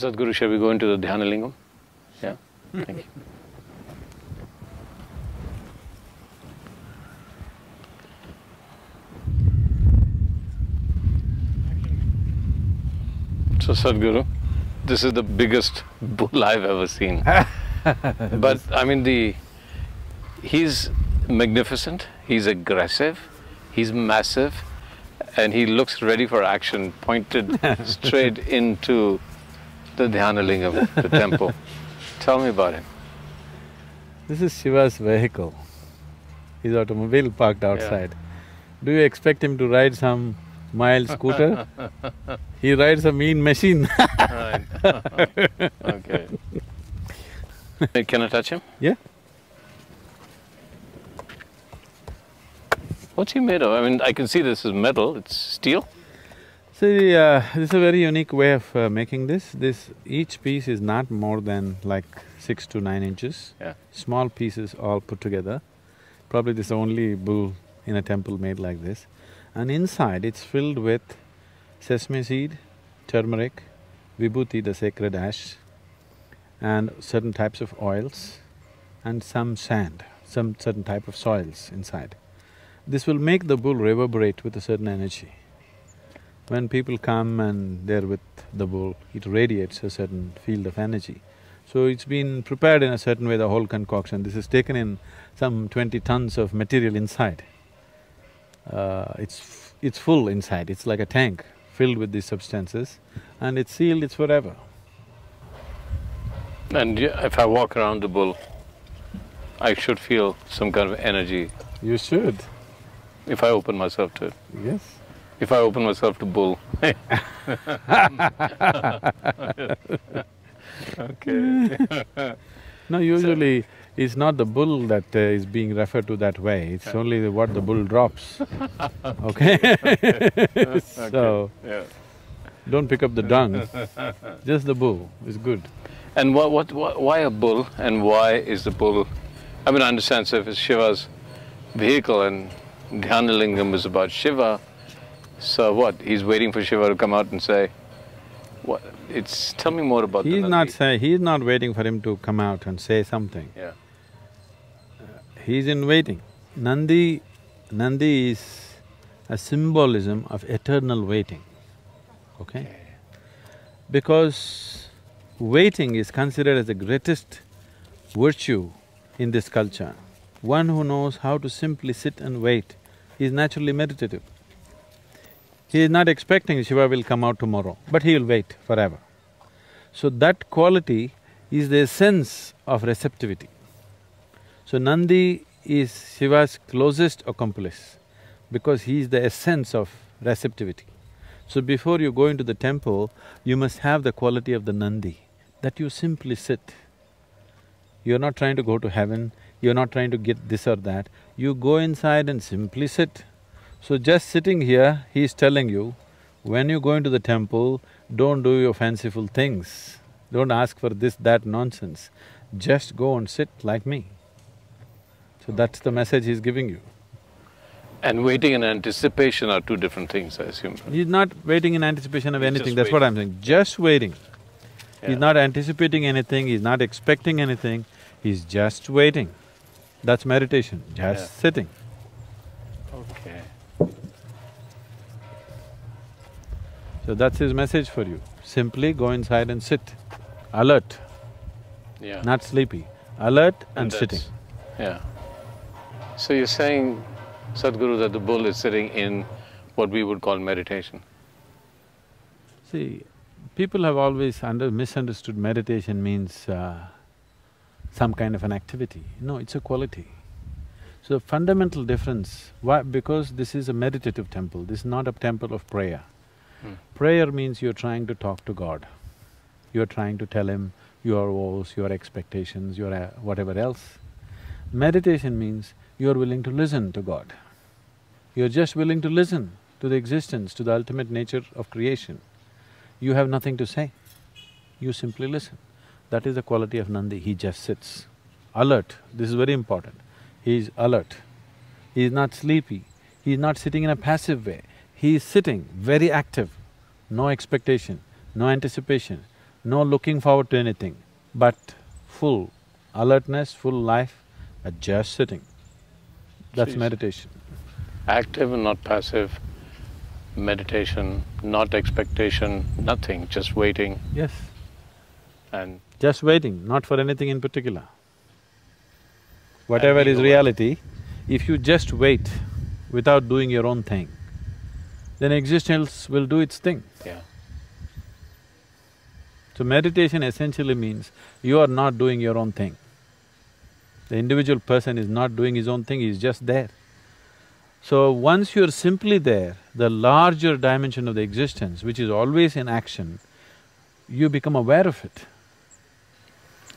Sadhguru, shall we go into the Dhyana Lingam? Yeah? Thank you. So Sadhguru, this is the biggest bull I've ever seen. But I mean he's magnificent, he's aggressive, he's massive, and he looks ready for action, pointed straight into the Dhyana Lingam, the temple. Tell me about him. This is Shiva's vehicle. His automobile parked outside. Yeah. Do you expect him to ride some mild scooter? He rides a mean machine. Right. Okay. Can I touch him? Yeah. What's he made of? I mean, I can see this is metal, it's steel. See, this is a very unique way of making this. Each piece is not more than like 6 to 9 inches. Yeah. Small pieces all put together. Probably this is the only bull in a temple made like this. And inside it's filled with sesame seed, turmeric, vibhuti, the sacred ash, and certain types of oils, and some sand, some certain type of soils inside. This will make the bull reverberate with a certain energy. When people come and they're with the bull, it radiates a certain field of energy. So it's been prepared in a certain way, the whole concoction. This is taken in some 20 tons of material inside. It's full inside, it's like a tank filled with these substances, and it's sealed, it's forever. And if I walk around the bull, I should feel some kind of energy. You should. If I open myself to it. Yes. If I open myself to bull. Okay. No, usually it's not the bull that is being referred to that way, it's only what the bull drops, okay? So, don't pick up the dung, just the bull is good. And why a bull, and why is the bull… I mean, I understand, so if it's Shiva's vehicle and Dhyana Lingam is about Shiva, so what? He's waiting for Shiva to come out and say… What? Tell me more about that. He's not waiting for him to come out and say something. Yeah. He's in waiting. Nandi is a symbolism of eternal waiting, okay? Because waiting is considered as the greatest virtue in this culture. One who knows how to simply sit and wait is naturally meditative. He is not expecting Shiva will come out tomorrow, but he will wait forever. So that quality is the essence of receptivity. So Nandi is Shiva's closest accomplice because he is the essence of receptivity. So before you go into the temple, you must have the quality of the Nandi, that you simply sit. You're not trying to go to heaven, you're not trying to get this or that, you go inside and simply sit. So just sitting here, he's telling you, when you go into the temple, don't do your fanciful things, don't ask for this, that nonsense, just go and sit like me. So that's the message he's giving you. And waiting and anticipation are two different things, I assume. He's not waiting in anticipation of anything, that's what I'm saying, just waiting. Yeah. He's not anticipating anything, he's not expecting anything, he's just waiting. That's meditation, just sitting. Okay. So that's his message for you. Simply go inside and sit, alert, not sleepy, alert and sitting. Yeah. So you're saying, Sadhguru, that the bull is sitting in what we would call meditation? See, people have always misunderstood meditation means some kind of an activity. No, it's a quality. So fundamental difference, why? Because this is a meditative temple, this is not a temple of prayer. Prayer means you're trying to talk to God. You're trying to tell Him your woes, your expectations, your whatever else. Meditation means you're willing to listen to God. You're just willing to listen to the existence, to the ultimate nature of creation. You have nothing to say, you simply listen. That is the quality of Nandi, he just sits. Alert, this is very important. He is alert, he is not sleepy, he is not sitting in a passive way. He is sitting very active, no expectation, no anticipation, no looking forward to anything, but full alertness, full life, at just sitting. That's Jeez. meditation. Active and not passive, meditation, not expectation, nothing, just waiting Yes. and… Just waiting, not for anything in particular. Whatever being is aware. reality, if you just wait without doing your own thing, then existence will do its thing. Yeah. So meditation essentially means you are not doing your own thing. The individual person is not doing his own thing, he's just there. So once you're simply there, the larger dimension of the existence, which is always in action, you become aware of it.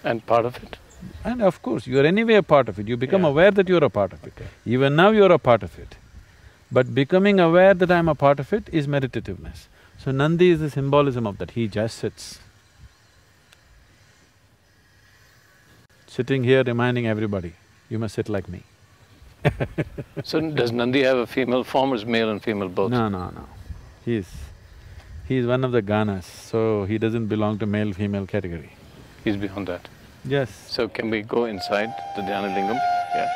And part of it. And of course, you're anyway a part of it, you become Yeah. aware that you're a part of it. Okay. Even now you're a part of it. But becoming aware that I'm a part of it is meditativeness. So Nandi is the symbolism of that, he just sits. Sitting here reminding everybody, you must sit like me. So does Nandi have a female form or is male and female both? No. He's one of the Ganas, so he doesn't belong to male-female category. He's beyond that. Yes. So can we go inside the Dhyana Lingam? Yeah.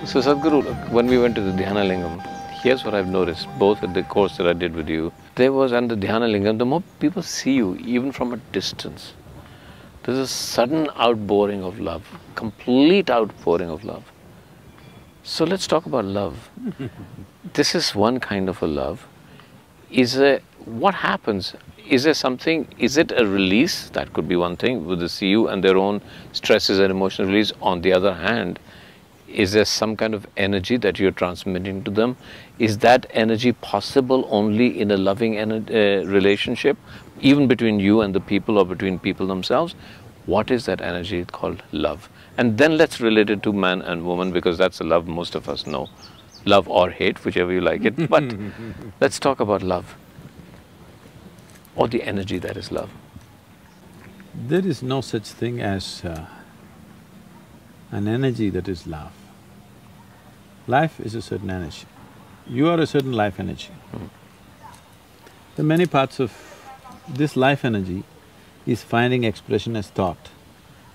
So Sadhguru, when we went to the Dhyana Lingam, here's what I've noticed, both at the course that I did with you, there was, and the Dhyana Lingam, the more people see you, even from a distance, there's a sudden outpouring of love, complete outpouring of love. So let's talk about love. This is one kind of a love. What happens? Is there something, is it a release? That could be one thing, with the CU and their own stresses and emotional release. On the other hand, is there some kind of energy that you're transmitting to them? Is that energy possible only in a loving relationship, even between you and the people or between people themselves? What is that energy called love? And then let's relate it to man and woman, because that's the love most of us know. Love or hate, whichever you like it. But let's talk about love, or the energy that is love. There is no such thing as an energy that is love. Life is a certain energy. You are a certain life energy. The many parts of this life energy is finding expression as thought,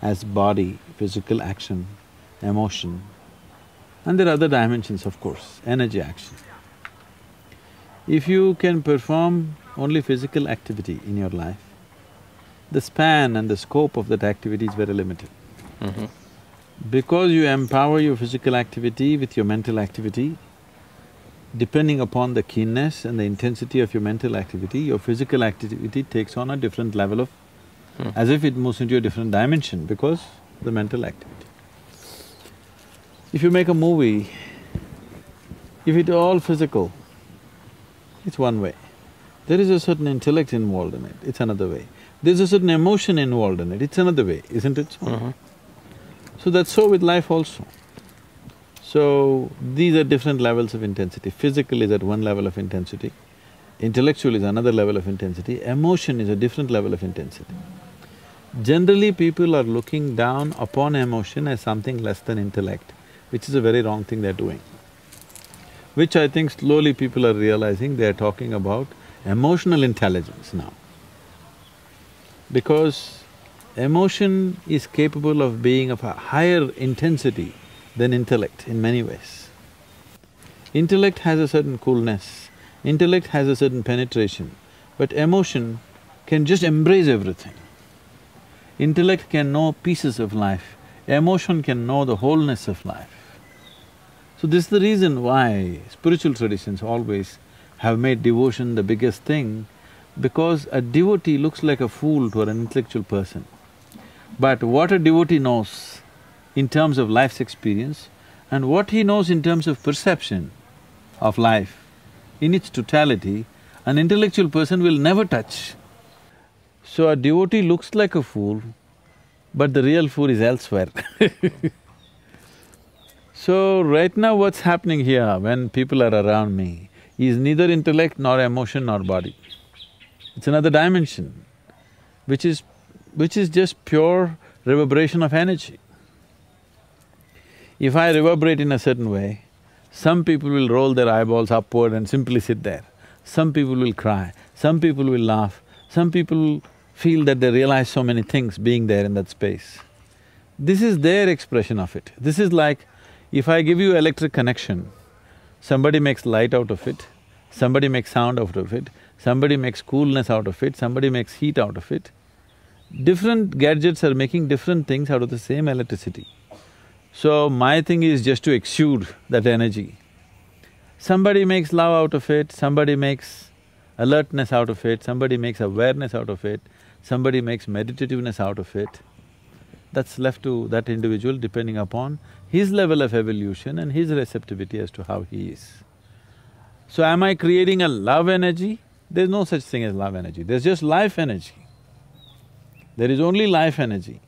as body, physical action, emotion, and there are other dimensions, of course, energy action. If you can perform only physical activity in your life, the span and the scope of that activity is very limited. Because you empower your physical activity with your mental activity, depending upon the keenness and the intensity of your mental activity, your physical activity takes on a different level of… as if it moves into a different dimension because the mental activity. If you make a movie, if it's all physical, it's one way. There is a certain intellect involved in it, it's another way. There's a certain emotion involved in it, it's another way, isn't it so? So that's so with life also. So, these are different levels of intensity. Physical is at one level of intensity, intellectual is another level of intensity, emotion is a different level of intensity. Generally, people are looking down upon emotion as something less than intellect, which is a very wrong thing they're doing. Which I think slowly people are realizing they're talking about emotional intelligence now. Because emotion is capable of being of a higher intensity than intellect in many ways. Intellect has a certain coolness, intellect has a certain penetration, but emotion can just embrace everything. Intellect can know pieces of life, emotion can know the wholeness of life. So this is the reason why spiritual traditions always have made devotion the biggest thing, because a devotee looks like a fool to an intellectual person. But what a devotee knows in terms of life's experience and what he knows in terms of perception of life in its totality, an intellectual person will never touch. So a devotee looks like a fool, but the real fool is elsewhere So right now what's happening here when people are around me is neither intellect nor emotion nor body. It's another dimension, which is just pure reverberation of energy. If I reverberate in a certain way, some people will roll their eyeballs upward and simply sit there. Some people will cry, some people will laugh, some people feel that they realize so many things being there in that space. This is their expression of it. This is like, if I give you electric connection, somebody makes light out of it, somebody makes sound out of it, somebody makes coolness out of it, somebody makes heat out of it. Different gadgets are making different things out of the same electricity. So my thing is just to exude that energy. Somebody makes love out of it, somebody makes alertness out of it, somebody makes awareness out of it, somebody makes meditativeness out of it. That's left to that individual depending upon his level of evolution and his receptivity as to how he is. So am I creating a love energy? There's no such thing as love energy, there's just life energy. There is only life energy.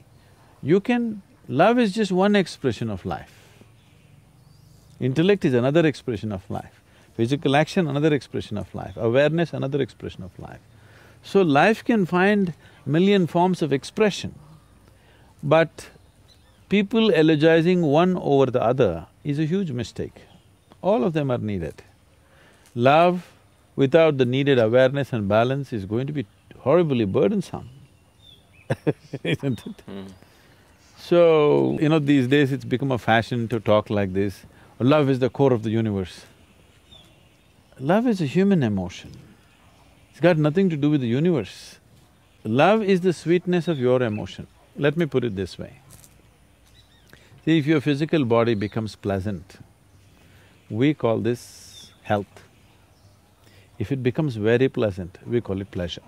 Love is just one expression of life. Intellect is another expression of life. Physical action, another expression of life. Awareness, another expression of life. So life can find million forms of expression, but people eulogizing one over the other is a huge mistake. All of them are needed. Love without the needed awareness and balance is going to be horribly burdensome isn't it? So, these days it's become a fashion to talk like this, love is the core of the universe. Love is a human emotion, it's got nothing to do with the universe. Love is the sweetness of your emotion. Let me put it this way. See, if your physical body becomes pleasant, we call this health. If it becomes very pleasant, we call it pleasure.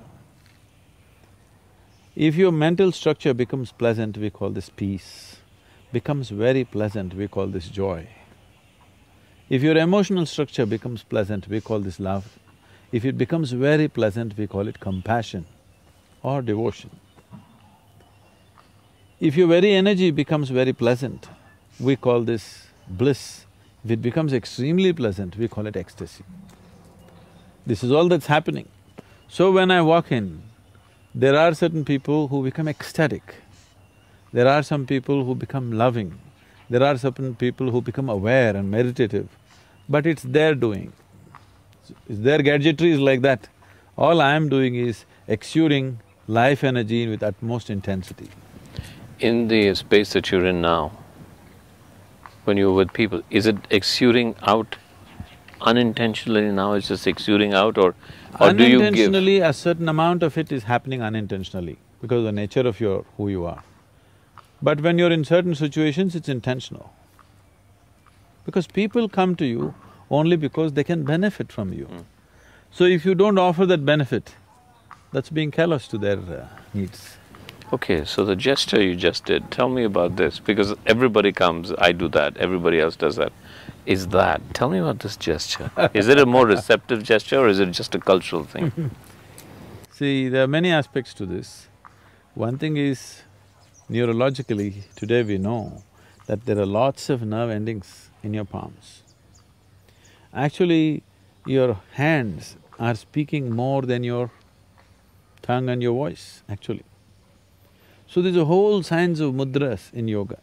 If your mental structure becomes pleasant, we call this peace. Becomes very pleasant, we call this joy. If your emotional structure becomes pleasant, we call this love. If it becomes very pleasant, we call it compassion or devotion. If your very energy becomes very pleasant, we call this bliss. If it becomes extremely pleasant, we call it ecstasy. This is all that's happening. So when I walk in, there are certain people who become ecstatic, there are some people who become loving, there are certain people who become aware and meditative, but it's their doing. Their gadgetry is like that. All I am doing is exuding life energy with utmost intensity. In the space that you're in now, when you're with people, is it exuding out unintentionally now, it's just exuding out, or do you give… Unintentionally, a certain amount of it is happening unintentionally because of the nature of who you are. But when you're in certain situations, it's intentional. Because people come to you only because they can benefit from you. So if you don't offer that benefit, that's being callous to their needs. Okay, so the gesture you just did, tell me about this, because everybody comes, I do that, everybody else does that. Is that, tell me about this gesture. Is it a more receptive gesture or is it just a cultural thing? See, there are many aspects to this. One thing is, neurologically, today we know that there are lots of nerve endings in your palms. Actually, your hands are speaking more than your tongue and your voice, actually. So there's a whole science of mudras in yoga.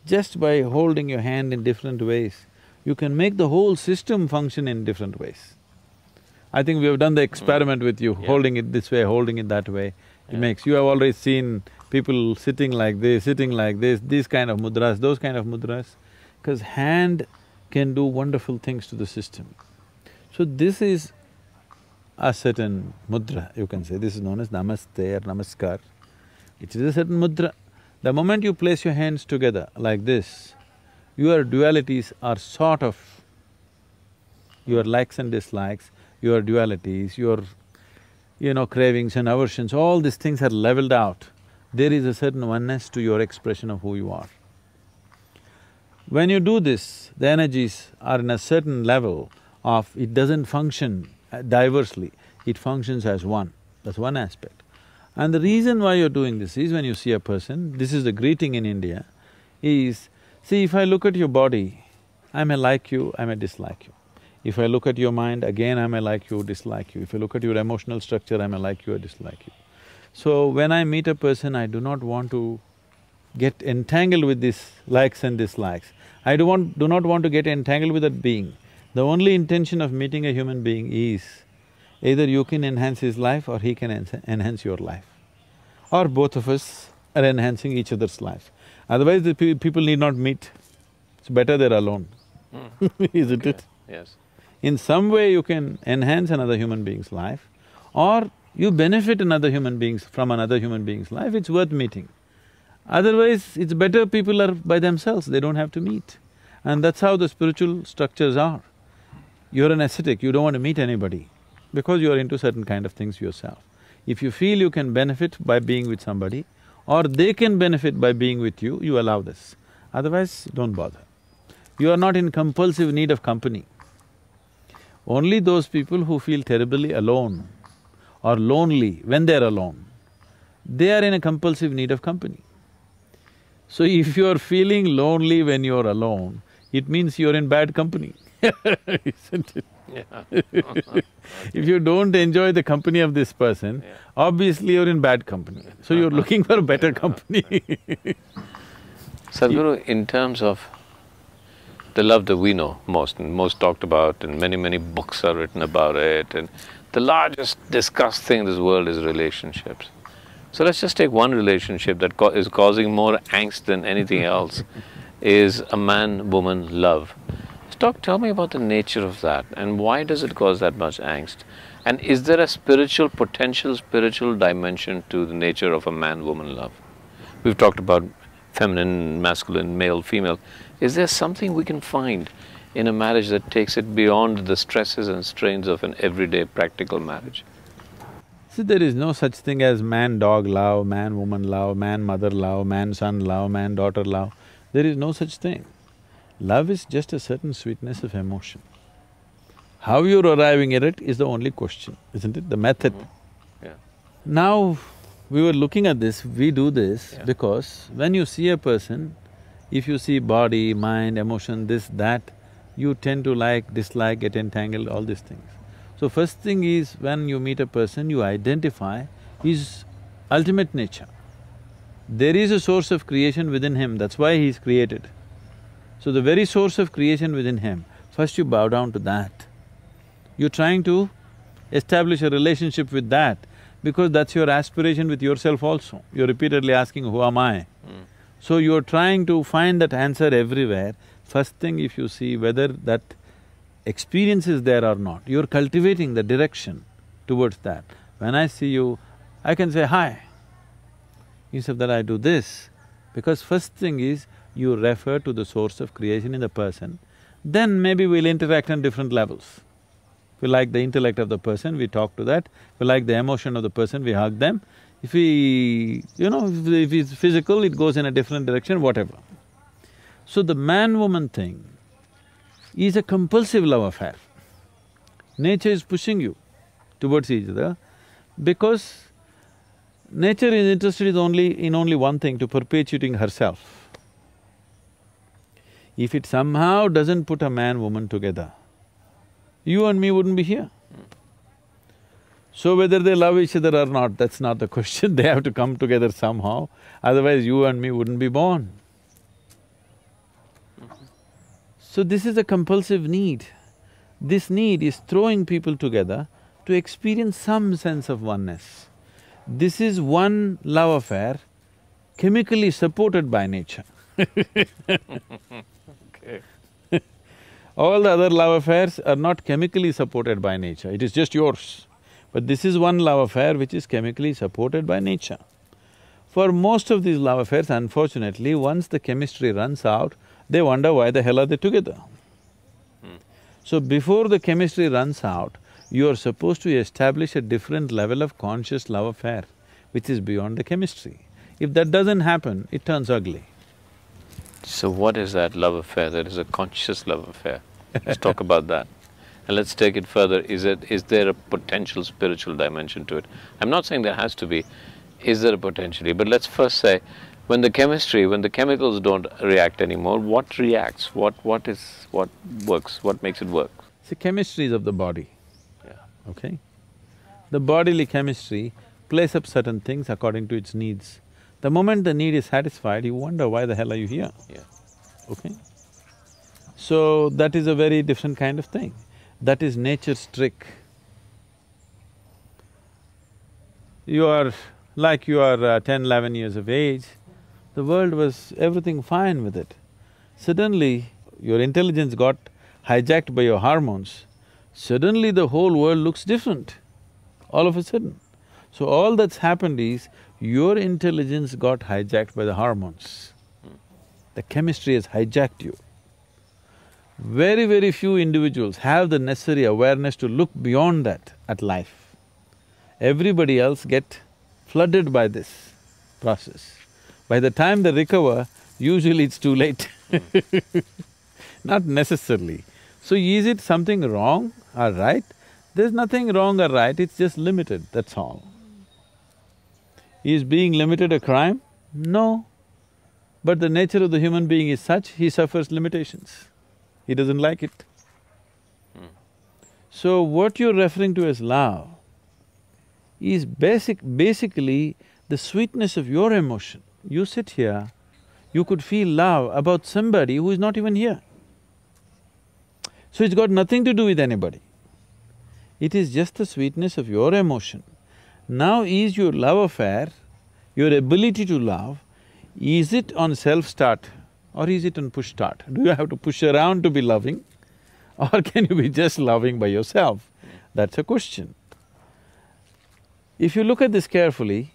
Just by holding your hand in different ways, you can make the whole system function in different ways. I think we have done the experiment with you, holding it this way, holding it that way. It makes… You have already seen people sitting like this, these kind of mudras, those kind of mudras, because hand can do wonderful things to the system. So this is a certain mudra, you can say. This is known as namaste or namaskar. It is a certain mudra. The moment you place your hands together like this, your dualities are sort of… your likes and dislikes, your dualities, your cravings and aversions, all these things are leveled out. There is a certain oneness to your expression of who you are. When you do this, the energies are in a certain level of… it doesn't function diversely, it functions as one. That's one aspect. And the reason why you're doing this is, when you see a person, this is the greeting in India, is… see, if I look at your body, I may like you, I may dislike you. If I look at your mind, again I may like you, dislike you. If I look at your emotional structure, I may like you or dislike you. So when I meet a person, I do not want to get entangled with these likes and dislikes. I do not want to get entangled with that being. The only intention of meeting a human being is either you can enhance his life or he can enhance your life. Or both of us are enhancing each other's life. Otherwise the people need not meet. It's better they're alone, isn't it? Yes. In some way you can enhance another human being's life, or you benefit another human being's… from another human being's life, it's worth meeting. Otherwise, it's better people are by themselves, they don't have to meet. And that's how the spiritual structures are. You're an ascetic, you don't want to meet anybody because you're into certain kind of things yourself. If you feel you can benefit by being with somebody, or they can benefit by being with you, you allow this. Otherwise, don't bother. You are not in compulsive need of company. Only those people who feel terribly alone or lonely when they're alone, they are in a compulsive need of company. So if you're feeling lonely when you're alone, it means you're in bad company, isn't it? Yeah. If you don't enjoy the company of this person, obviously you're in bad company. So you're looking for better company. Sadhguru, in terms of the love that we know most and most talked about, and many books are written about it, and the largest discussed thing in this world is relationships. So let's just take one relationship that is causing more angst than anything else, is a man-woman love. Tell me about the nature of that, and why does it cause that much angst? And is there a potential spiritual dimension to the nature of a man-woman love? We've talked about feminine, masculine, male, female. Is there something we can find in a marriage that takes it beyond the stresses and strains of an everyday practical marriage? See, there is no such thing as man-dog love, man-woman love, man-mother love, man-son love, man-daughter love. There is no such thing. Love is just a certain sweetness of emotion. How you're arriving at it is the only question, isn't it? The method. Yeah. Now, we were looking at this, we do this because when you see a person, if you see body, mind, emotion, this, that, you tend to like, dislike, get entangled, all these things. So first thing is, when you meet a person, you identify his ultimate nature. There is a source of creation within him, that's why he is created. So the very source of creation within him, first you bow down to that. You're trying to establish a relationship with that because that's your aspiration with yourself also. You're repeatedly asking, who am I? So you're trying to find that answer everywhere. First thing, if you see whether that experience is there or not, you're cultivating the direction towards that. When I see you, I can say, hi. Instead of that, I do this, because first thing is, you refer to the source of creation in the person. then maybe we'll interact on different levels. If we like the intellect of the person, we talk to that. If we like the emotion of the person, we hug them. If we… if it's physical, it goes in a different direction, whatever. So the man-woman thing is a compulsive love affair. Nature is pushing you towards each other because nature is interested in only one thing, to perpetuating herself. If it somehow doesn't put a man-woman together, you and me wouldn't be here. So whether they love each other or not, that's not the question, they have to come together somehow, otherwise you and me wouldn't be born. So this is a compulsive need. This need is throwing people together to experience some sense of oneness. This is one love affair chemically supported by nature. Okay. All the other love affairs are not chemically supported by nature, it is just yours. But this is one love affair which is chemically supported by nature. For most of these love affairs, unfortunately, once the chemistry runs out, they wonder why the hell are they together. So before the chemistry runs out, you are supposed to establish a different level of conscious love affair, which is beyond the chemistry. If that doesn't happen, it turns ugly. So what is that love affair? That is a conscious love affair. Let's talk about that. And let's take it further. Is there a potential spiritual dimension to it? I'm not saying there has to be. Is there a potentially? But let's first say, when the chemicals don't react anymore, what reacts? What works? What makes it work? See, chemistry is of the body, Yeah. okay? The bodily chemistry plays up certain things according to its needs. The moment the need is satisfied, you wonder why the hell are you here, Yeah. okay? So that is a very different kind of thing. That is nature's trick. You are… 10, 11 years of age, the world was everything fine with it. Suddenly, your intelligence got hijacked by your hormones, suddenly the whole world looks different, all of a sudden. So all that's happened is, your intelligence got hijacked by the hormones. The chemistry has hijacked you. Very, very few individuals have the necessary awareness to look beyond that at life. Everybody else get flooded by this process. By the time they recover, usually it's too late. Not necessarily. So is it something wrong or right? There's nothing wrong or right, it's just limited, that's all. Is being limited a crime? No. But the nature of the human being is such, he suffers limitations. He doesn't like it. So what you're referring to as love is basically the sweetness of your emotion. You sit here, you could feel love about somebody who is not even here. So it's got nothing to do with anybody. It is just the sweetness of your emotion. Now is your love affair, your ability to love, is it on self-start or is it on push-start? Do you have to push around to be loving or can you be just loving by yourself? That's a question. If you look at this carefully,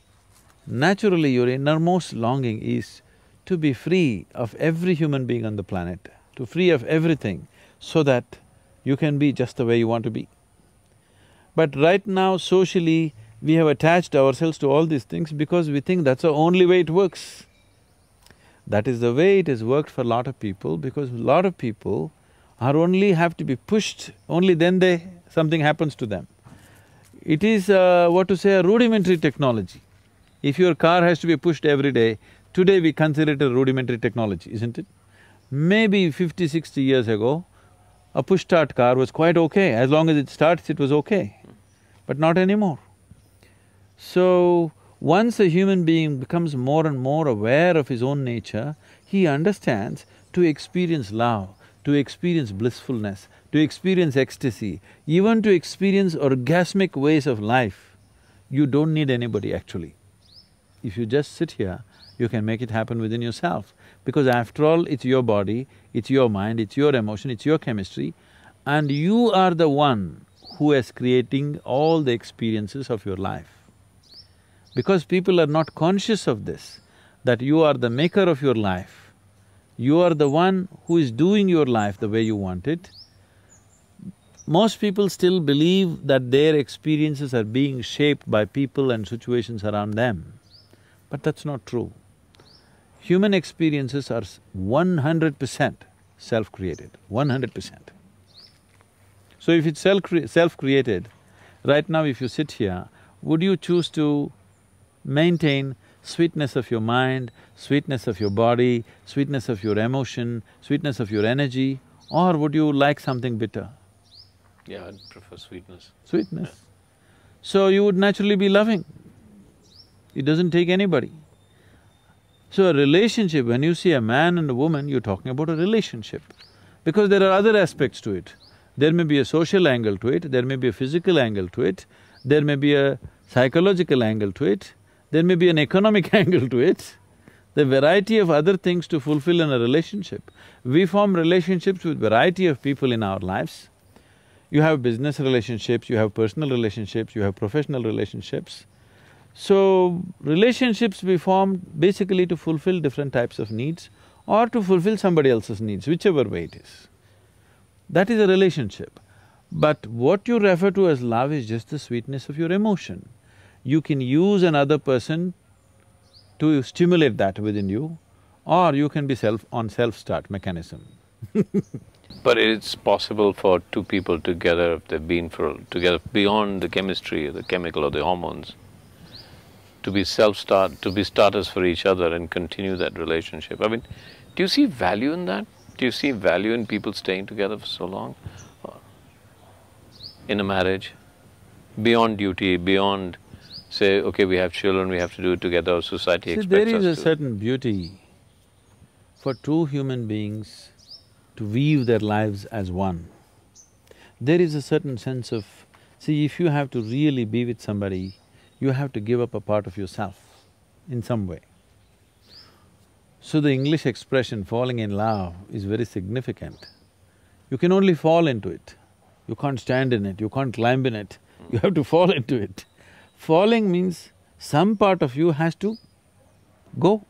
naturally your innermost longing is to be free of every human being on the planet, to free of everything, so that you can be just the way you want to be. But right now, socially, we have attached ourselves to all these things because we think that's the only way it works. That is the way it has worked for a lot of people, because a lot of people are only have to be pushed, only then something happens to them. It is, a rudimentary technology. If your car has to be pushed every day, today we consider it a rudimentary technology, isn't it? Maybe 50, 60 years ago, a push-start car was quite okay, as long as it starts, it was okay. But not anymore. So, once a human being becomes more and more aware of his own nature, he understands to experience love, to experience blissfulness, to experience ecstasy, even to experience orgasmic ways of life, you don't need anybody actually. If you just sit here, you can make it happen within yourself. Because after all, it's your body, it's your mind, it's your emotion, it's your chemistry, and you are the one who is creating all the experiences of your life. Because people are not conscious of this, that you are the maker of your life, You are the one who is doing your life the way you want it. Most people still believe that their experiences are being shaped by people and situations around them, but that's not true. Human experiences are 100% self-created, 100%. So if it's self-created, right now if you sit here, would you choose to maintain sweetness of your mind, sweetness of your body, sweetness of your emotion, sweetness of your energy, or would you like something bitter? Yeah, I'd prefer sweetness. Sweetness. So you would naturally be loving. It doesn't take anybody. So a relationship, when you see a man and a woman, you're talking about a relationship. Because there are other aspects to it. There may be a social angle to it, there may be a physical angle to it, there may be a psychological angle to it, there may be an economic angle to it. The variety of other things to fulfill in a relationship. We form relationships with variety of people in our lives. You have business relationships, you have personal relationships, you have professional relationships. So, relationships we form basically to fulfill different types of needs or to fulfill somebody else's needs, whichever way it is. That is a relationship. But what you refer to as love is just the sweetness of your emotion. You can use another person to stimulate that within you, or you can be on self-start mechanism. But it's possible for two people together, if they've been together beyond the chemistry, or the chemical or the hormones, to be starters for each other and continue that relationship. I mean, do you see value in that? Do you see value in people staying together for so long? In a marriage? Beyond duty, beyond say, okay, we have children, we have to do it together, or society expects us to. There is a certain beauty for two human beings to weave their lives as one. There is a certain sense of… See, if you have to really be with somebody, you have to give up a part of yourself in some way. So the English expression falling in love is very significant. You can only fall into it. You can't stand in it, you can't climb in it, you have to fall into it. Falling means some part of you has to go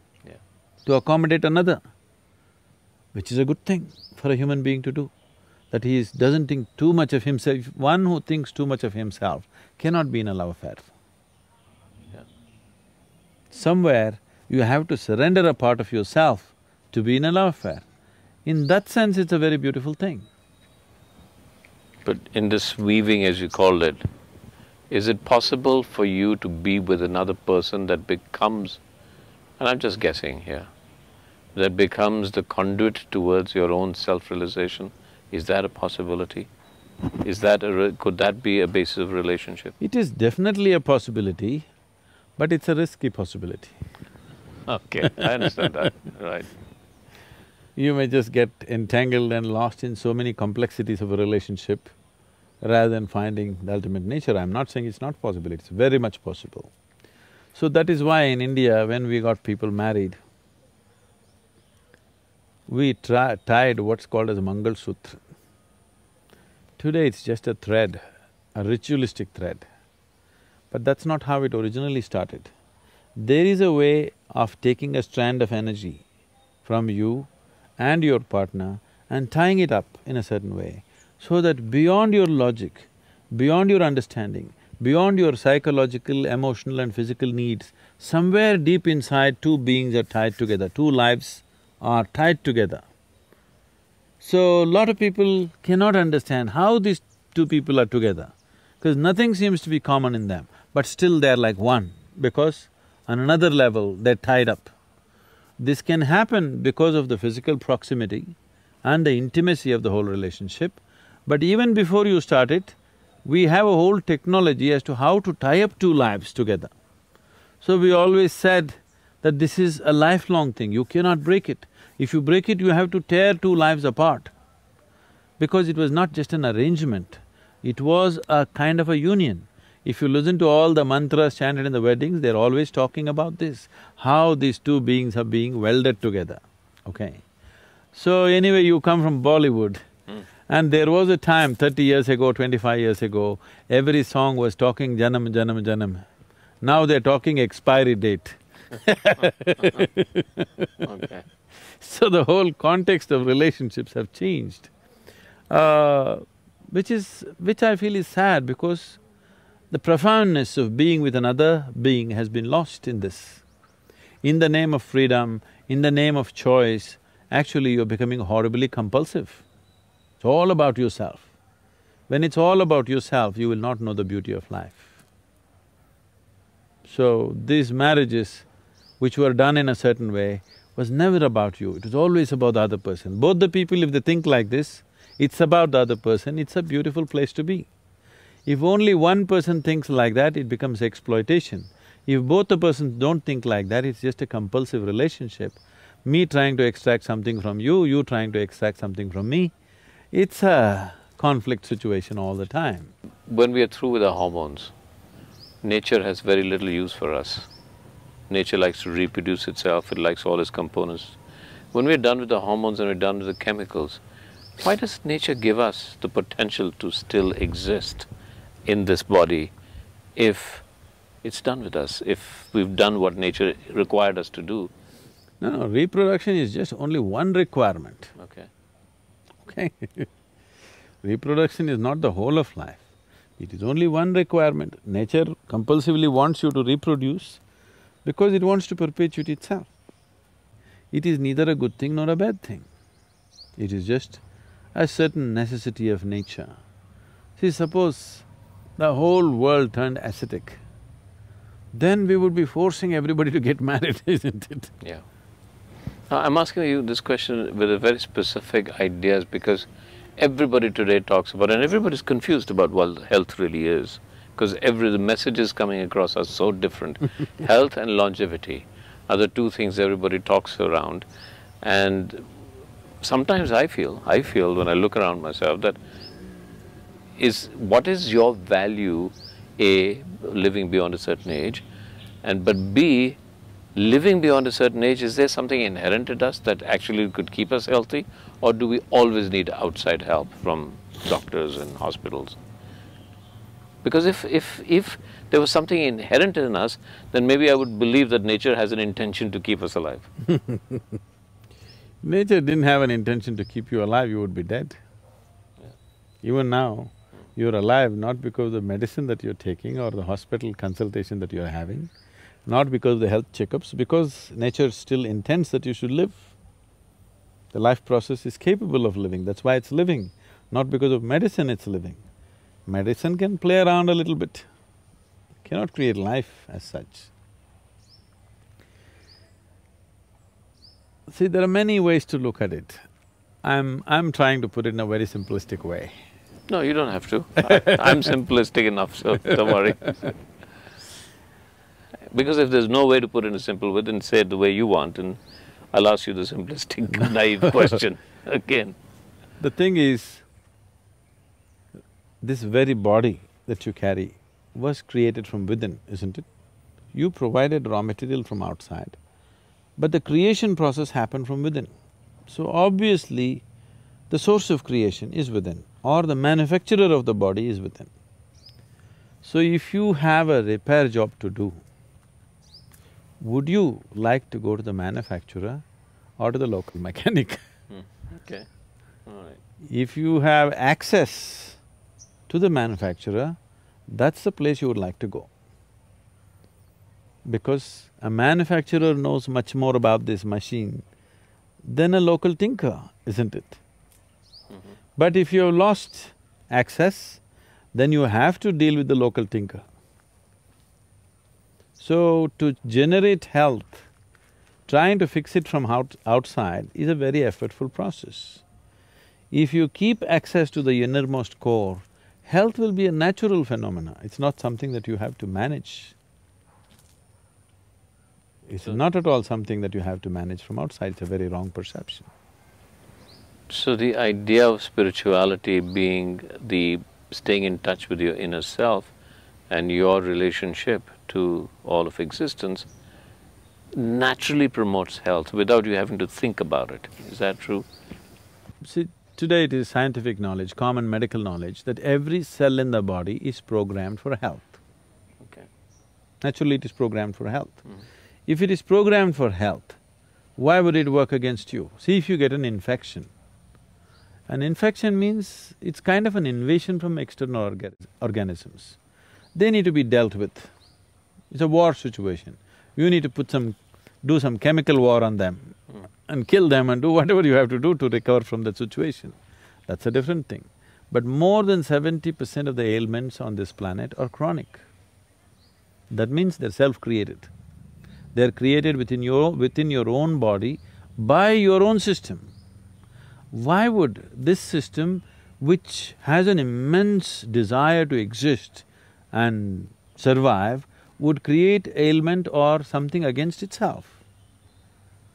to accommodate another, which is a good thing for a human being to do, that he doesn't think too much of himself. One who thinks too much of himself cannot be in a love affair. Somewhere you have to surrender a part of yourself to be in a love affair. In that sense, it's a very beautiful thing. But in this weaving, as you called it, is it possible for you to be with another person that becomes, and I'm just guessing here, that becomes the conduit towards your own self-realization? Is that a possibility? Could that be a basis of relationship? It is definitely a possibility, but it's a risky possibility. Okay, I understand that, right. You may just get entangled and lost in so many complexities of a relationship rather than finding the ultimate nature. I'm not saying it's not possible, it's very much possible. So that is why in India, when we got people married, we tied what's called as a Mangal Sutra. Today it's just a thread, a ritualistic thread. But that's not how it originally started. There is a way of taking a strand of energy from you and your partner and tying it up in a certain way, so that beyond your logic, beyond your understanding, beyond your psychological, emotional and physical needs, somewhere deep inside two beings are tied together, two lives are tied together. So, a lot of people cannot understand how these two people are together, because nothing seems to be common in them, but still they're like one, because on another level they're tied up. This can happen because of the physical proximity and the intimacy of the whole relationship, but even before you start it, we have a whole technology as to how to tie up two lives together. So we always said that this is a lifelong thing, you cannot break it. If you break it, you have to tear two lives apart, because it was not just an arrangement, it was a kind of a union. If you listen to all the mantras chanted in the weddings, they're always talking about this, how these two beings are being welded together, okay? So anyway, you come from Bollywood, and there was a time 30 years ago, 25 years ago, every song was talking Janam, Janam, Janam. Now they're talking expiry date. Okay. So the whole context of relationships have changed, which I feel is sad, because the profoundness of being with another being has been lost in this. In the name of freedom, in the name of choice, actually you're becoming horribly compulsive. It's all about yourself. When it's all about yourself, you will not know the beauty of life. So these marriages which were done in a certain way was never about you, it was always about the other person. Both the people, if they think like this, it's about the other person, it's a beautiful place to be. If only one person thinks like that, it becomes exploitation. If both the persons don't think like that, it's just a compulsive relationship. Me trying to extract something from you, you trying to extract something from me. It's a conflict situation all the time. When we are through with our hormones, nature has very little use for us. Nature likes to reproduce itself, it likes all its components. When we're done with the hormones and we're done with the chemicals, why does nature give us the potential to still exist in this body if it's done with us, if we've done what nature required us to do? No, reproduction is just only one requirement. Okay. Okay Reproduction is not the whole of life. It is only one requirement. Nature compulsively wants you to reproduce because it wants to perpetuate itself. It is neither a good thing nor a bad thing. It is just a certain necessity of nature. See, suppose the whole world turned ascetic, then we would be forcing everybody to get married, isn't it? Yeah. Now, I'm asking you this question with a very specific ideas because everybody today talks about, and everybody's confused about what health really is, because the messages coming across are so different. Health and longevity are the two things everybody talks around, and sometimes I feel when I look around myself that what is your value, A, living beyond a certain age, but B, living beyond a certain age, is there something inherent in us that actually could keep us healthy, or do we always need outside help from doctors and hospitals? Because if there was something inherent in us, then maybe I would believe that nature has an intention to keep us alive. Nature didn't have an intention to keep you alive, you would be dead. Yeah. Even now, you're alive not because of the medicine that you're taking or the hospital consultation that you're having, not because of the health checkups, because nature still intends that you should live. The life process is capable of living, that's why it's living, not because of medicine it's living. Medicine can play around a little bit, cannot create life as such. See, there are many ways to look at it. I'm trying to put it in a very simplistic way. No, you don't have to. I'm simplistic enough, so don't worry. Because if there's no way to put it in a simple way, then say it the way you want, and I'll ask you the simplistic, naive question again. The thing is, this very body that you carry was created from within, isn't it? You provided raw material from outside, but the creation process happened from within. So obviously, the source of creation is within, or the manufacturer of the body is within. So if you have a repair job to do, would you like to go to the manufacturer or to the local mechanic? Okay, all right. If you have access to the manufacturer, that's the place you would like to go. Because a manufacturer knows much more about this machine than a local tinker, isn't it? But if you have lost access, then you have to deal with the local tinker. So, to generate health, trying to fix it from outside is a very effortful process. If you keep access to the innermost core, health will be a natural phenomena, it's not something that you have to manage. It's not at all something that you have to manage from outside, it's a very wrong perception. So the idea of spirituality being the staying in touch with your inner self and your relationship to all of existence naturally promotes health without you having to think about it. Is that true? See, today it is scientific knowledge, common medical knowledge, that every cell in the body is programmed for health. Okay. Naturally it is programmed for health. If it is programmed for health, Why would it work against you? See, if you get an infection means it's kind of an invasion from external organisms. They need to be dealt with. It's a war situation. You need to do some chemical war on them and kill them and do whatever you have to do to recover from that situation. That's a different thing. But more than 70% of the ailments on this planet are chronic. That means they're self-created. They're created within your own body by your own system. Why would this system, which has an immense desire to exist and survive, would create ailment or something against itself?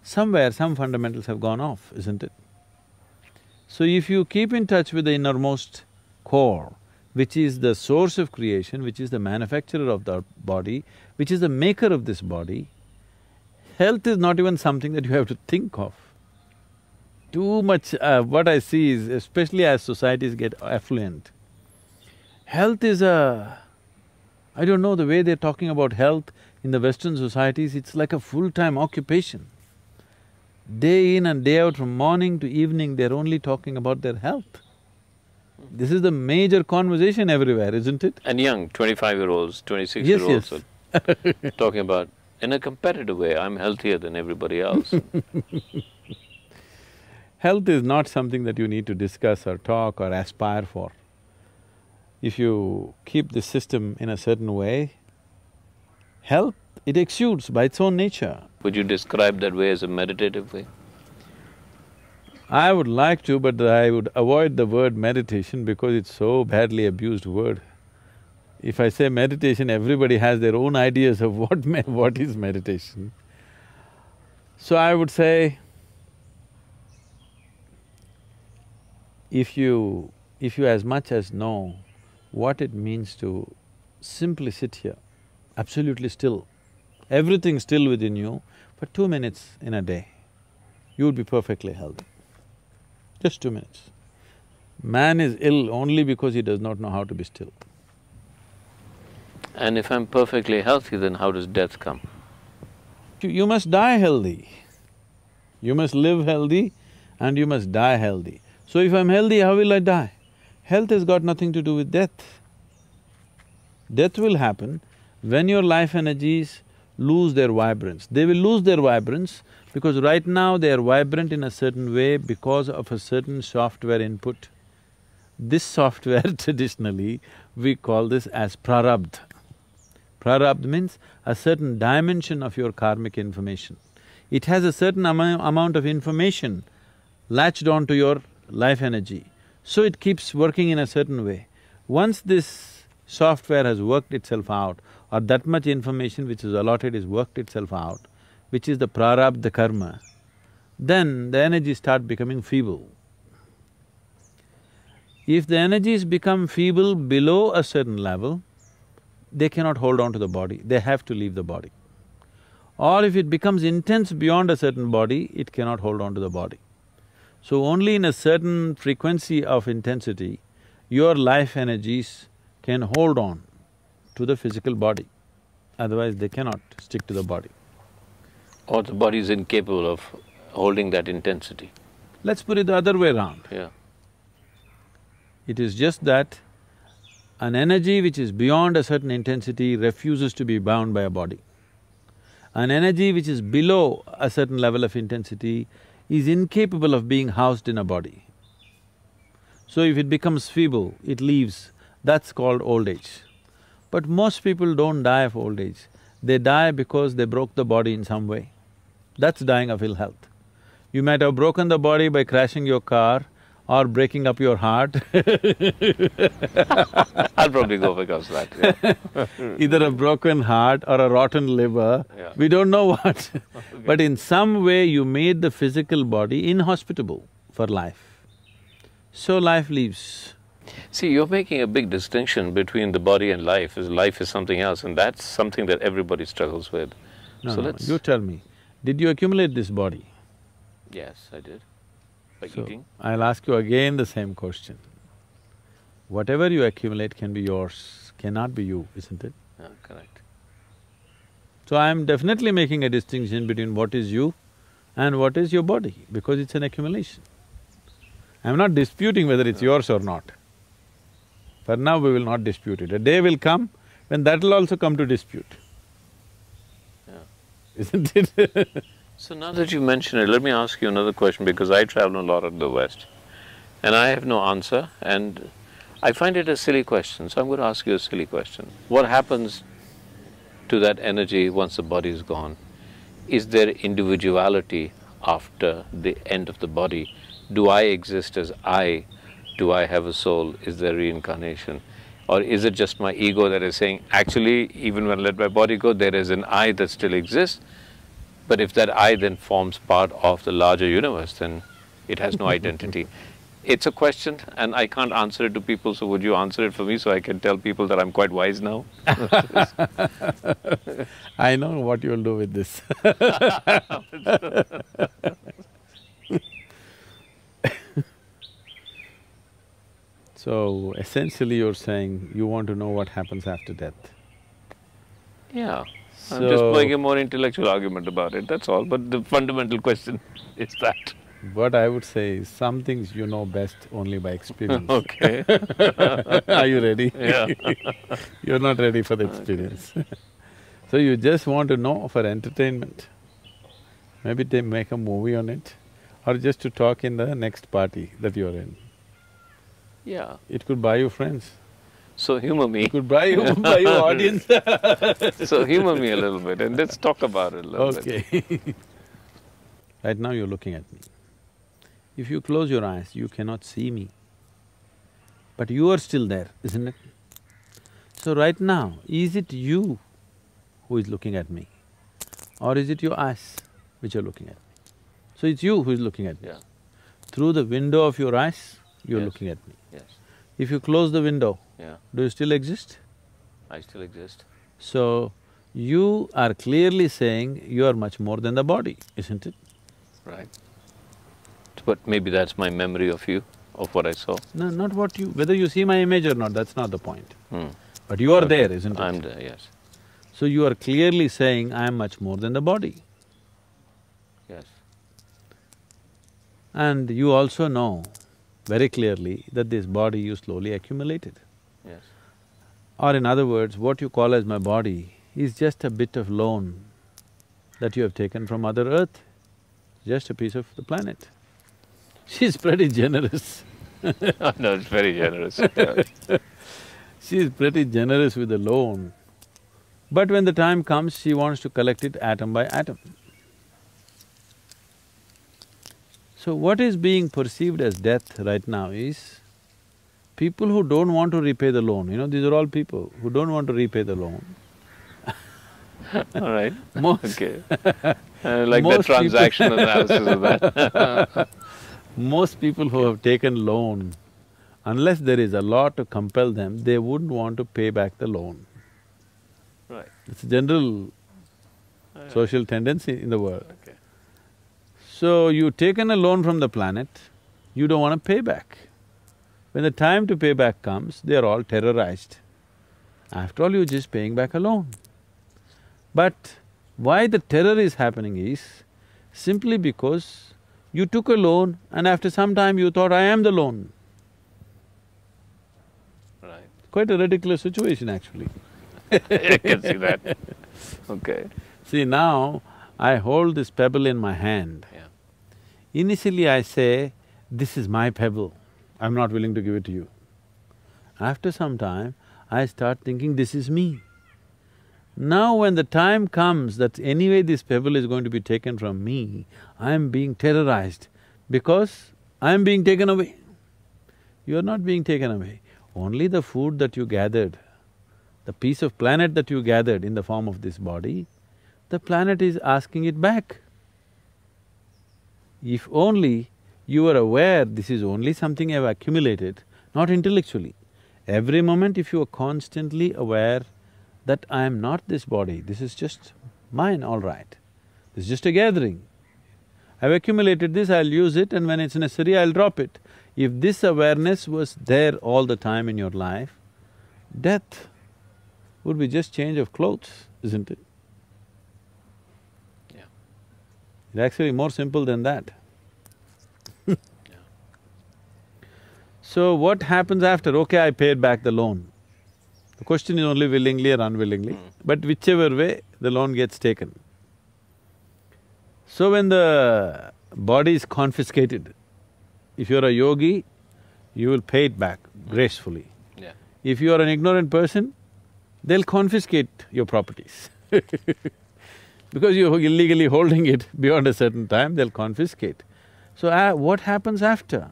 Somewhere some fundamentals have gone off, isn't it? So if you keep in touch with the innermost core, which is the source of creation, which is the manufacturer of the body, which is the maker of this body, health is not even something that you have to think of. Too much… what I see is, especially as societies get affluent, health is I don't know, the way they're talking about health in the Western societies, it's like a full-time occupation. Day in and day out, from morning to evening, they're only talking about their health. This is the major conversation everywhere, isn't it? And young, 25-year-olds, 26-year-olds Yes. talking about, in a competitive way, I'm healthier than everybody else. Health is not something that you need to discuss or talk or aspire for. If you keep the system in a certain way, health, it exudes by its own nature. Would you describe that way as a meditative way? I would like to, but I would avoid the word meditation because it's so badly abused word. If I say meditation, everybody has their own ideas of what is meditation. So I would say, if you as much as know what it means to simply sit here, absolutely still, everything still within you, for 2 minutes in a day, you would be perfectly healthy. Just 2 minutes. Man is ill only because he does not know how to be still. And if I'm perfectly healthy, then how does death come? You must die healthy. You must live healthy and you must die healthy. So if I'm healthy, how will I die? Health has got nothing to do with death. Death will happen when your life energies lose their vibrance. They will lose their vibrance because right now they are vibrant in a certain way because of a certain software input. This software traditionally, we call this as prarabdha. Prarabdha means a certain dimension of your karmic information. It has a certain amount of information latched onto your life energy, so it keeps working in a certain way. Once this software has worked itself out, or that much information which is allotted is worked itself out, which is the prarabdha karma, then the energies start becoming feeble. If the energies become feeble below a certain level, they cannot hold on to the body, they have to leave the body. Or if it becomes intense beyond a certain body, it cannot hold on to the body. So only in a certain frequency of intensity, your life energies can hold on to the physical body, otherwise they cannot stick to the body. Or the body is incapable of holding that intensity. Let's put it the other way around. Yeah. It is just that an energy which is beyond a certain intensity refuses to be bound by a body. An energy which is below a certain level of intensity is incapable of being housed in a body. So if it becomes feeble, it leaves, that's called old age. But most people don't die of old age, they die because they broke the body in some way. That's dying of ill health. You might have broken the body by crashing your car or breaking up your heart I'll probably go because of that, yeah. either a broken heart or a rotten liver, Yeah. we don't know what. But in some way you made the physical body inhospitable for life. So life leaves. See, you're making a big distinction between the body and life, as life is something else, and that's something that everybody struggles with. No, you tell me, did you accumulate this body? Yes, I did. By So, eating. I'll ask you again the same question. Whatever you accumulate can be yours, cannot be you, isn't it? Correct. So I'm definitely making a distinction between what is you And what is your body? Because it's an accumulation. I'm not disputing whether it's yours or not. For now, we will not dispute it. A day will come when that will also come to dispute. Yeah. Isn't it? So now that you mention it, let me ask you another question, because I travel a lot in the West and I have no answer, and I find it a silly question, so I'm going to ask you a silly question. What happens to that energy once the body is gone? Is there individuality after the end of the body? Do I exist as I? Do I have a soul? Is there reincarnation? Or is it just my ego that is saying, actually, even when I let my body go, there is an I that still exists, but if that I then forms part of the larger universe, then it has no identity. It's a question and I can't answer it to people, so would you answer it for me so I can tell people that I'm quite wise now? I know what you'll do with this. So, essentially you're saying you want to know what happens after death. Yeah, I'm just playing a more intellectual argument about it, that's all, but the fundamental question is that. What I would say is, some things you know best only by experience. Okay. Are you ready? Yeah. You're not ready for the experience. So you just want to know for entertainment. Maybe they make a movie on it, or just to talk in the next party that you're in. Yeah. It could buy you friends. So humor me. It could buy you audience. So humor me a little bit and let's talk about it a little bit. Okay. Right now you're looking at me. If you close your eyes, you cannot see me. But you are still there, isn't it? So right now, is it you who is looking at me? Or is it your eyes which are looking at me? So it's you who is looking at me. Yeah. Through the window of your eyes, you're Yes. looking at me. Yes. If you close the window, Yeah. do you still exist? I still exist. So, you are clearly saying you are much more than the body, isn't it? Right. But maybe that's my memory of you, of what I saw. No, not what you… whether you see my image or not, that's not the point. Hmm. But you are there, isn't it? I'm there, yes. So you are clearly saying, I am much more than the body. Yes. And you also know very clearly that this body you slowly accumulated. Yes. Or in other words, what you call as my body is just a bit of loan that you have taken from Mother Earth, just a piece of the planet. She's pretty generous. No, it's very generous. Yeah. She's pretty generous with the loan. But when the time comes, she wants to collect it atom by atom. So what is being perceived as death right now is people who don't want to repay the loan, these are all people who don't want to repay the loan. All right. Most Okay. Like the most transaction analysis of that. Most people who have taken loan, unless there is a law to compel them, they wouldn't want to pay back the loan. Right. It's a general social tendency in the world. Okay. So, you've taken a loan from the planet, you don't want to pay back. When the time to pay back comes, they're all terrorized. After all, you're just paying back a loan. But why the terror is happening is simply because you took a loan and after some time you thought, I am the loan. Right. Quite a ridiculous situation actually. I can see that. Okay. See, now I hold this pebble in my hand. Yeah. Initially I say, this is my pebble, I'm not willing to give it to you. After some time, I start thinking, this is me. Now when the time comes that anyway this pebble is going to be taken from me, I am being terrorized because I am being taken away. You are not being taken away. Only the food that you gathered, the piece of planet that you gathered in the form of this body, the planet is asking it back. If only you were aware this is only something I've accumulated, not intellectually. Every moment if you are constantly aware that I am not this body, this is just mine, all right. This is just a gathering. I've accumulated this, I'll use it, and when it's necessary, I'll drop it. If this awareness was there all the time in your life, death would be just change of clothes, isn't it? Yeah. It's actually more simple than that. So what happens after? Okay, I paid back the loan. The question is only willingly or unwillingly, but whichever way, the loan gets taken. So when the body is confiscated, if you're a yogi, you will pay it back gracefully. Yeah. If you are an ignorant person, they'll confiscate your properties because you're illegally holding it beyond a certain time, they'll confiscate. So what happens after?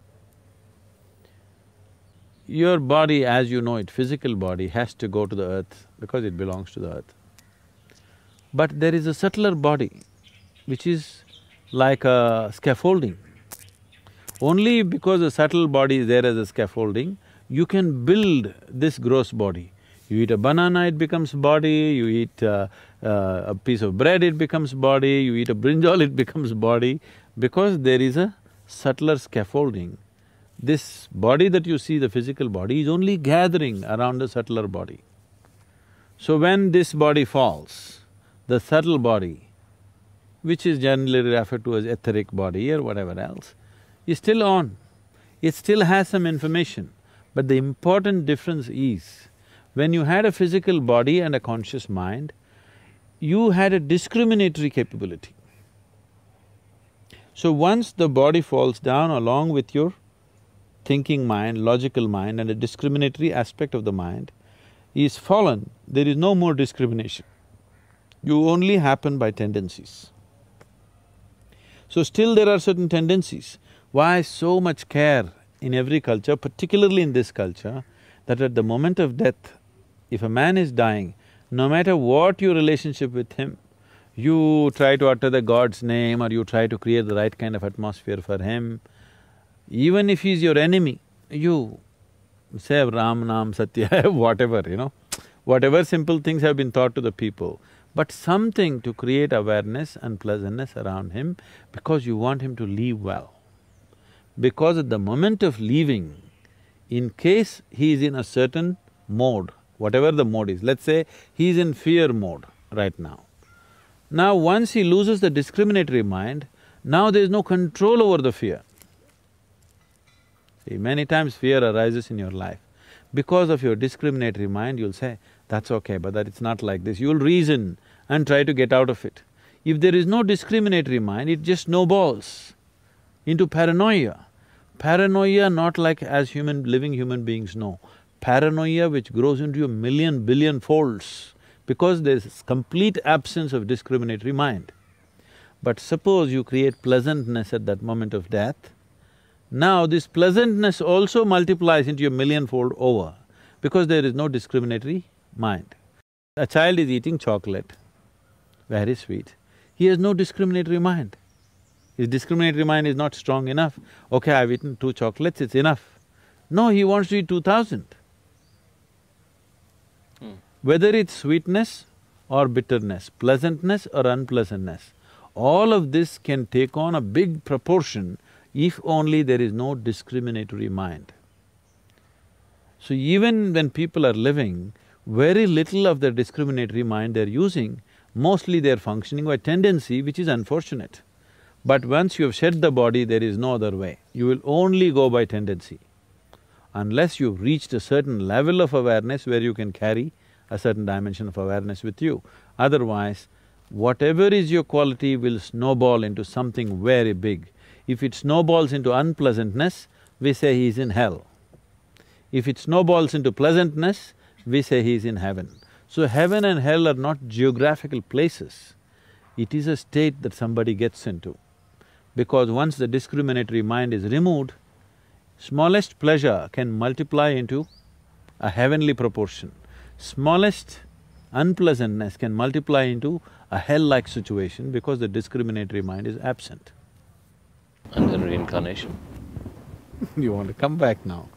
Your body, as you know it, physical body, has to go to the earth because it belongs to the earth. But there is a subtler body which is like a scaffolding. Only because the subtle body is there as a scaffolding, you can build this gross body. You eat a banana, it becomes body, you eat a piece of bread, it becomes body, you eat a brinjal, it becomes body, because there is a subtler scaffolding. This body that you see, the physical body, is only gathering around the subtler body. So when this body falls, the subtle body, which is generally referred to as etheric body or whatever else, is still on. It still has some information, but the important difference is, when you had a physical body and a conscious mind, you had a discriminatory capability. So once the body falls down along with your thinking mind, logical mind and a discriminatory aspect of the mind is fallen, there is no more discrimination. You only happen by tendencies. So still there are certain tendencies. Why so much care in every culture, particularly in this culture, that at the moment of death, if a man is dying, no matter what your relationship with him, you try to utter the God's name or you try to create the right kind of atmosphere for him. Even if he's your enemy, you say Ram, Nam, Satya, whatever, whatever simple things have been taught to the people, but something to create awareness and pleasantness around him because you want him to leave well. Because at the moment of leaving, in case he is in a certain mode, whatever the mode is, let's say he is in fear mode right now. Now once he loses the discriminatory mind, now there is no control over the fear. See, many times fear arises in your life. Because of your discriminatory mind, you'll say, that's okay, but that it's not like this. You'll reason and try to get out of it. If there is no discriminatory mind, it just snowballs into paranoia. Paranoia not like as living human beings know. Paranoia which grows into a million, billion folds because there's complete absence of discriminatory mind. But suppose you create pleasantness at that moment of death, now this pleasantness also multiplies into a millionfold over because there is no discriminatory mind. A child is eating chocolate, very sweet, he has no discriminatory mind. His discriminatory mind is not strong enough. Okay, I've eaten 2 chocolates, it's enough. No, he wants to eat 2,000. Whether it's sweetness or bitterness, pleasantness or unpleasantness, all of this can take on a big proportion if only there is no discriminatory mind. So even when people are living, very little of their discriminatory mind they're using, mostly they're functioning by tendency, which is unfortunate. But once you have shed the body, there is no other way. You will only go by tendency. Unless you've reached a certain level of awareness where you can carry a certain dimension of awareness with you. Otherwise, whatever is your quality will snowball into something very big. If it snowballs into unpleasantness, we say he's in hell. If it snowballs into pleasantness, we say he's in heaven. So heaven and hell are not geographical places. It is a state that somebody gets into. Because once the discriminatory mind is removed, smallest pleasure can multiply into a heavenly proportion. Smallest unpleasantness can multiply into a hell-like situation because the discriminatory mind is absent. And then reincarnation. You want to come back now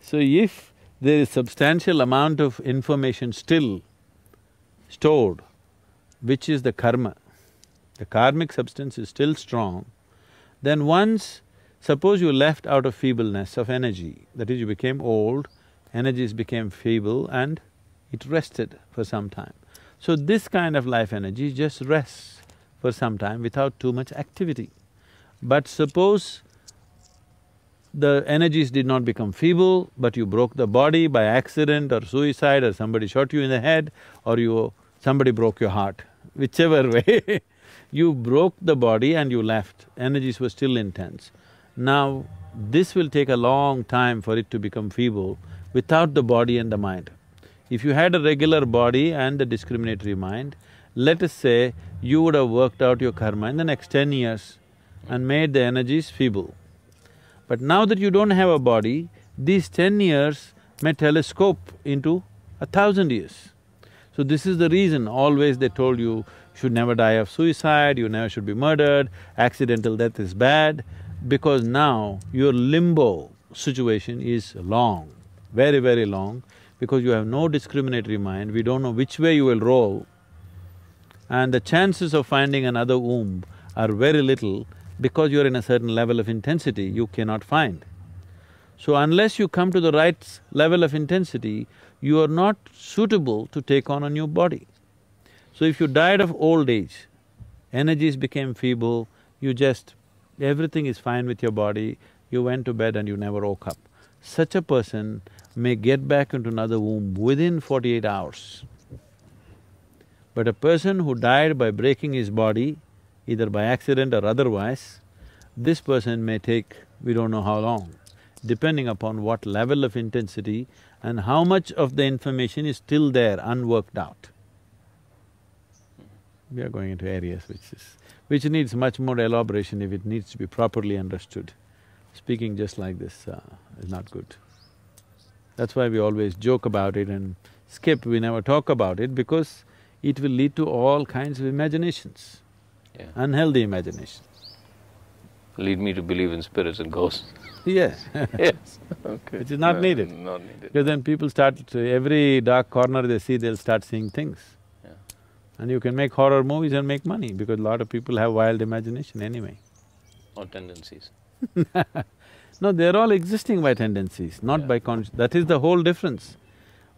So if there is substantial amount of information still stored, which is the karma, the karmic substance is still strong, then once, suppose you left out of feebleness of energy, that is you became old, energies became feeble and it rested for some time. So this kind of life energy just rests for some time without too much activity. But suppose the energies did not become feeble, but you broke the body by accident or suicide, or somebody shot you in the head, or somebody broke your heart, whichever way you broke the body and you left, energies were still intense. Now, this will take a long time for it to become feeble without the body and the mind. If you had a regular body and the discriminatory mind, let us say you would have worked out your karma in the next 10 years and made the energies feeble. But now that you don't have a body, these 10 years may telescope into 1,000 years. So this is the reason always they told you should never die of suicide, you never should be murdered, accidental death is bad, because now your limbo situation is long, very, very long, because you have no discriminatory mind, we don't know which way you will roll, and the chances of finding another womb are very little because you're in a certain level of intensity you cannot find. So unless you come to the right level of intensity, you are not suitable to take on a new body. So if you died of old age, energies became feeble, everything is fine with your body, you went to bed and you never woke up. Such a person may get back into another womb within 48 hours. But a person who died by breaking his body, either by accident or otherwise, this person may take we don't know how long, depending upon what level of intensity and how much of the information is still there, unworked out. We are going into areas which needs much more elaboration if it needs to be properly understood. Speaking just like this is not good. That's why we always joke about it and skip, we never talk about it, because it will lead to all kinds of imaginations, unhealthy imaginations. Lead me to believe in spirits and ghosts. Yes. Yes, okay. Which is not needed. Not needed. Because then people every dark corner they see, they'll start seeing things. Yeah. And you can make horror movies and make money, because a lot of people have wild imagination anyway. Or tendencies. No, they're all existing by tendencies, not by that is the whole difference.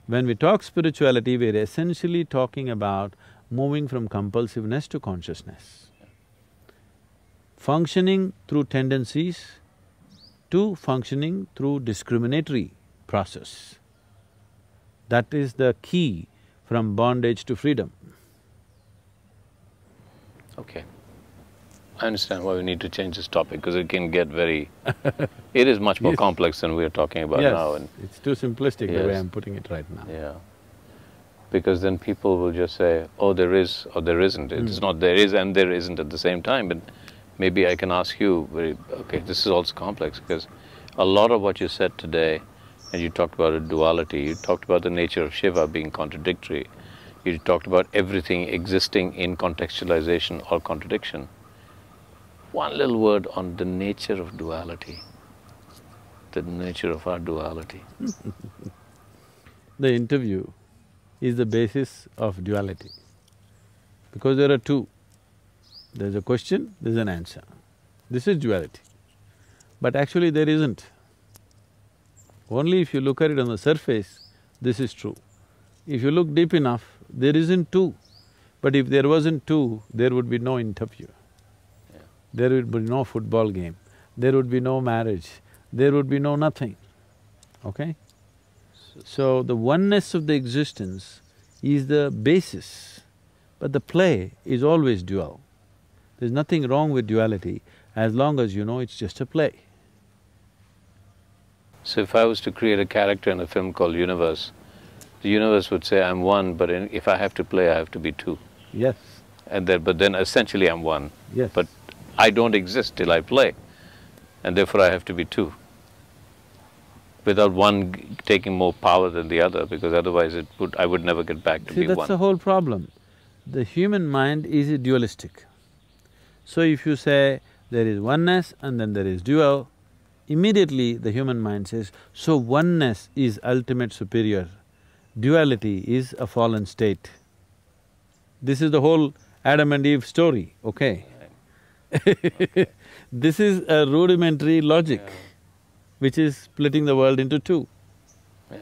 When we talk spirituality, we're essentially talking about moving from compulsiveness to consciousness. Functioning through tendencies to functioning through discriminatory process. That is the key from bondage to freedom. Okay. I understand why we need to change this topic, because it can get very… it is much more complex than we are talking about now. And it's too simplistic the way I'm putting it right now. Yeah. Because then people will just say, oh, there is or there isn't. It's not there is and there isn't at the same time. But maybe I can ask you, okay, this is also complex, because a lot of what you said today, and you talked about a duality, you talked about the nature of Shiva being contradictory, you talked about everything existing in contextualization or contradiction. One little word on the nature of duality, the nature of our duality. The interview is the basis of duality, because there are two. There's a question, there's an answer. This is duality. But actually there isn't. Only if you look at it on the surface, this is true. If you look deep enough, there isn't two. But if there wasn't two, there would be no interview. There would be no football game, there would be no marriage, there would be no nothing, okay? So the oneness of the existence is the basis, but the play is always dual. There's nothing wrong with duality as long as you know it's just a play. So if I was to create a character in a film called Universe, the universe would say, I'm one, but if I have to play, I have to be two. Yes. But then essentially I'm one. Yes. But I don't exist till I play, and therefore I have to be two, without one taking more power than the other, because otherwise I would never get back to be one. See, that's the whole problem. The human mind is dualistic. So if you say there is oneness and then there is dual, immediately the human mind says, so oneness is ultimate superior, duality is a fallen state. This is the whole Adam and Eve story, okay? This is a rudimentary logic which is splitting the world into two. Yeah.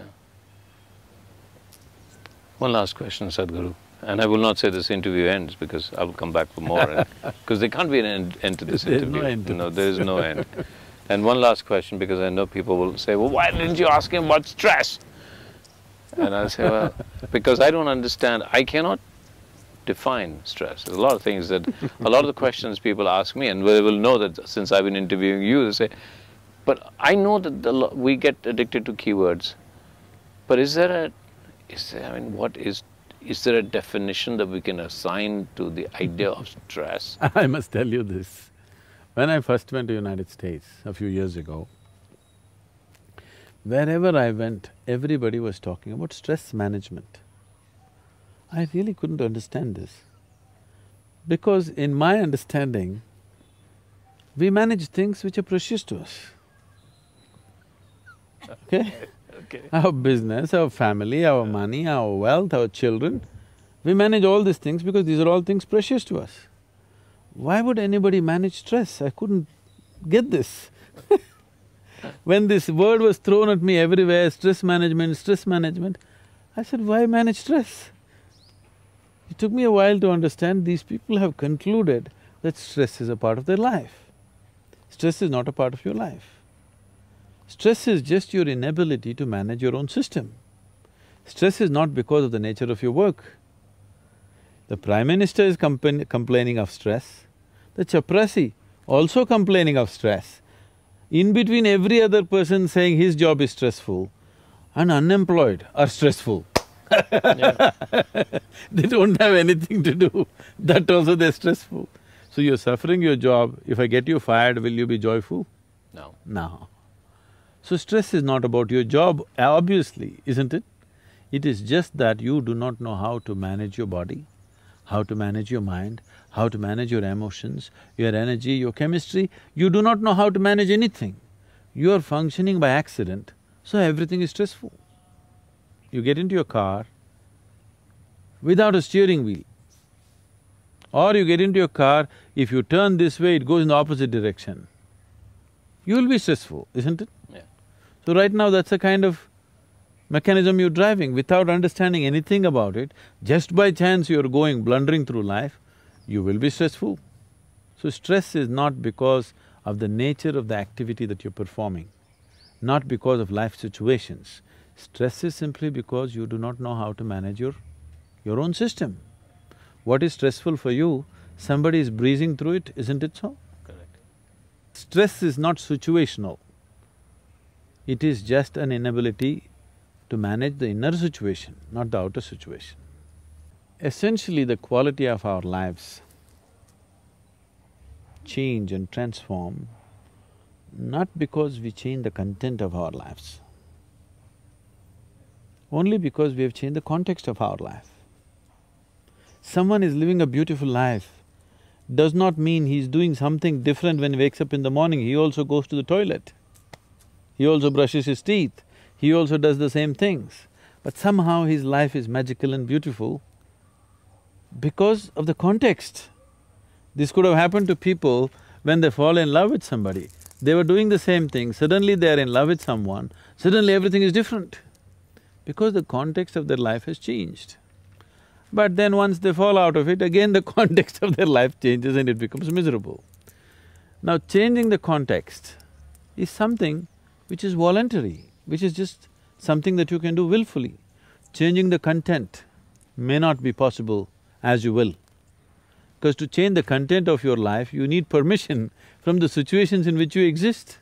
One last question, Sadhguru. And I will not say this interview ends because I will come back for more. Because there can't be an end to this interview. No end to no, there is no end. And one last question, because I know people will say, well, why didn't you ask him about stress? And I'll say, well, because I don't understand. I cannot define stress. There's a lot of things that, a lot of the questions people ask me, and they will know that since I've been interviewing you, they say, but I know that we get addicted to keywords. But is there, I mean, is there a definition that we can assign to the idea of stress? I must tell you this. When I first went to United States a few years ago, wherever I went, everybody was talking about stress management. I really couldn't understand this. Because in my understanding, we manage things which are precious to us. Okay? Okay. Our business, our family, our money, our wealth, our children, we manage all these things because these are all things precious to us. Why would anybody manage stress? I couldn't get this. When this word was thrown at me everywhere, stress management, I said, why manage stress? It took me a while to understand these people have concluded that stress is a part of their life. Stress is not a part of your life. Stress is just your inability to manage your own system. Stress is not because of the nature of your work. The Prime Minister is complaining of stress, the chaprasi also complaining of stress. In between, every other person saying his job is stressful and unemployed are stressful. Yeah. They don't have anything to do, that also they're stressful. So you're suffering your job, if I get you fired, will you be joyful? No. No. So stress is not about your job, obviously, isn't it? It is just that you do not know how to manage your body, how to manage your mind, how to manage your emotions, your energy, your chemistry. You do not know how to manage anything. You are functioning by accident, so everything is stressful. You get into your car without a steering wheel. Or you get into your car, if you turn this way, it goes in the opposite direction. You will be stressful, isn't it? Yeah. So right now that's the kind of mechanism you're driving, without understanding anything about it, just by chance you're blundering through life, you will be stressful. So stress is not because of the nature of the activity that you're performing, not because of life situations. Stress is simply because you do not know how to manage your own system. What is stressful for you, somebody is breezing through it, isn't it so? Correct. Stress is not situational. It is just an inability to manage the inner situation, not the outer situation. Essentially, the quality of our lives change and transform not because we change the content of our lives, only because we have changed the context of our life. Someone is living a beautiful life does not mean he's doing something different when he wakes up in the morning. He also goes to the toilet, he also brushes his teeth, he also does the same things. But somehow his life is magical and beautiful because of the context. This could have happened to people when they fall in love with somebody. They were doing the same thing, suddenly they are in love with someone, suddenly everything is different because the context of their life has changed. But then once they fall out of it, again the context of their life changes and it becomes miserable. Now, changing the context is something which is voluntary, which is just something that you can do willfully. Changing the content may not be possible as you will. Because to change the content of your life, you need permission from the situations in which you exist,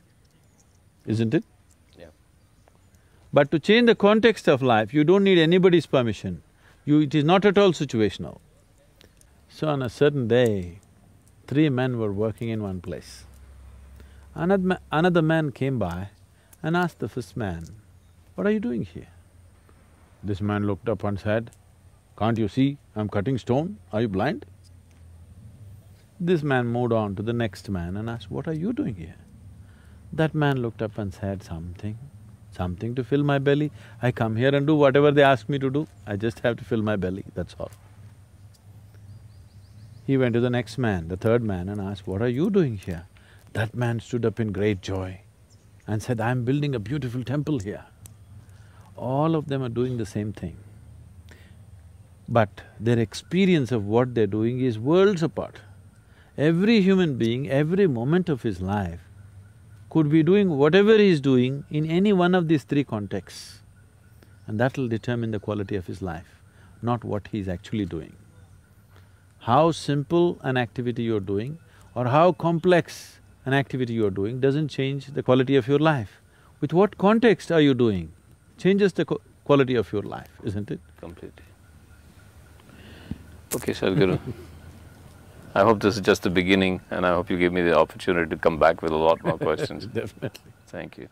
isn't it? Yeah. But to change the context of life, you don't need anybody's permission. It is not at all situational. So on a certain day, 3 men were working in one place. Another man came by and asked the first man, "What are you doing here?" This man looked up and said, "Can't you see I'm cutting stone? Are you blind?" This man moved on to the next man and asked, "What are you doing here?" That man looked up and said, something to fill my belly. I come here and do whatever they ask me to do, I just have to fill my belly, that's all. He went to the next man, the third man, and asked, "What are you doing here?" That man stood up in great joy and said, "I'm building a beautiful temple here." All of them are doing the same thing. but their experience of what they're doing is worlds apart. Every human being, every moment of his life could be doing whatever he's doing in any one of these three contexts, and that'll determine the quality of his life, not what he's actually doing. How simple an activity you're doing or how complex an activity you're doing doesn't change the quality of your life. With what context are you doing changes the quality of your life, isn't it? Completely. Okay, Sadhguru. I hope this is just the beginning, and I hope you give me the opportunity to come back with a lot more questions. Definitely. Thank you.